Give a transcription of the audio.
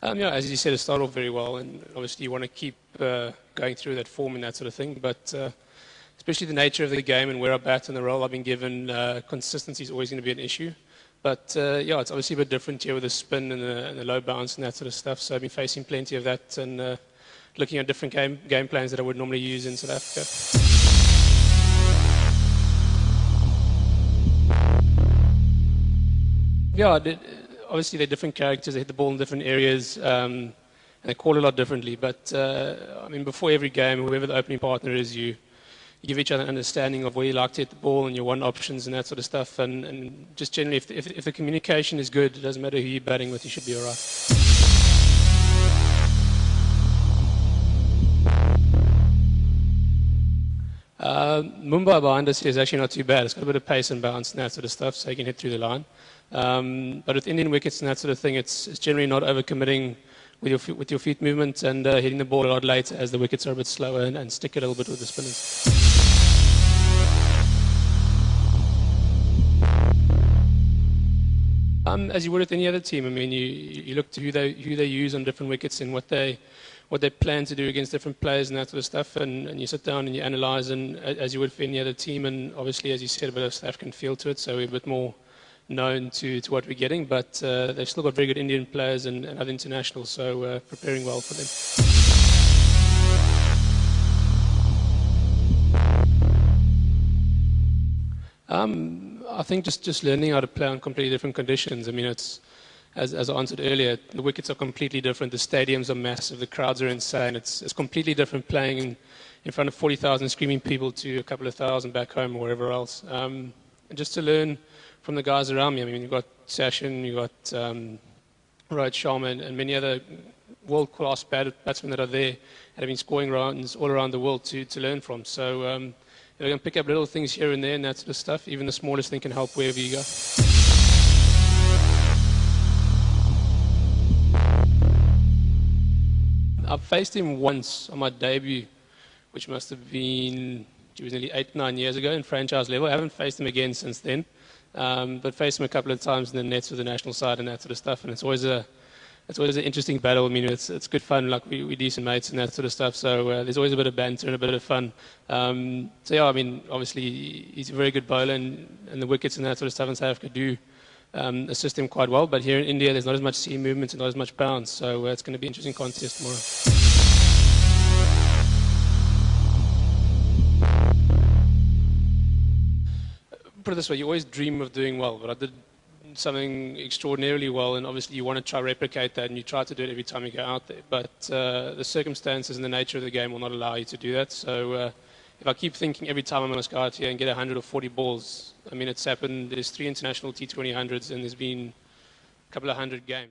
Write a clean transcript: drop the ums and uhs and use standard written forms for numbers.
Yeah, as you said, it started off very well, and obviously you want to keep going through that form and that sort of thing. But especially the nature of the game and where I bat and the role I've been given, consistency is always going to be an issue. But yeah, it's obviously a bit different here with the spin and the low bounce and that sort of stuff. So I've been facing plenty of that and looking at different game plans that I would normally use in South Africa. Yeah, obviously they're different characters. They hit the ball in different areas, and they call a lot differently. But I mean, before every game, whoever the opening partner is, you give each other an understanding of where you like to hit the ball and your one options and that sort of stuff. And just generally, if the communication is good, it doesn't matter who you're batting with, you should be all right. Mumbai behind us here is actually not too bad. It's got a bit of pace and bounce and that sort of stuff, so you can hit through the line. But with Indian wickets and that sort of thing, it's generally not overcommitting with your feet movement and hitting the ball a lot later as the wickets are a bit slower and stick it a little bit with the spinners. As you would with any other team, I mean, you look to who they use on different wickets and what they plan to do against different players and that sort of stuff, and you sit down and you analyse, and as you would for any other team, and obviously, as you said, a bit of South African feel to it, so we're a bit more known to what we're getting, but they've still got very good Indian players and other internationals, so preparing well for them. I think just learning how to play on completely different conditions. I mean, it's as I answered earlier, the wickets are completely different. The stadiums are massive. The crowds are insane. It's completely different playing in front of 40,000 screaming people to a couple of thousand back home or wherever else. And just to learn from the guys around me. I mean, you've got Sachin, you've got Rohit Sharma and many other world-class batsmen that are there and have been scoring runs all around the world to learn from. So you can pick up little things here and there and that sort of stuff. Even the smallest thing can help wherever you go. I've faced him once on my debut, which must have been nearly 8-9 years ago in franchise level. I haven't faced him again since then, but faced him a couple of times in the nets with the national side and that sort of stuff. And it's always an interesting battle. I mean, it's good fun. Like we're decent mates and that sort of stuff. So there's always a bit of banter and a bit of fun. So yeah, I mean, obviously he's a very good bowler, and the wickets and that sort of stuff in South Africa do assist him quite well. But here in India, there's not as much seam movement and not as much bounce. So it's going to be an interesting contest tomorrow. Put it this way, you always dream of doing well, but I did something extraordinarily well, and obviously you want to try to replicate that, and you try to do it every time you go out there. But the circumstances and the nature of the game will not allow you to do that. So if I keep thinking every time I must go out here and get 100 or 40 balls, I mean, it's happened. There's 3 international T20 hundreds, and there's been a couple of hundred games.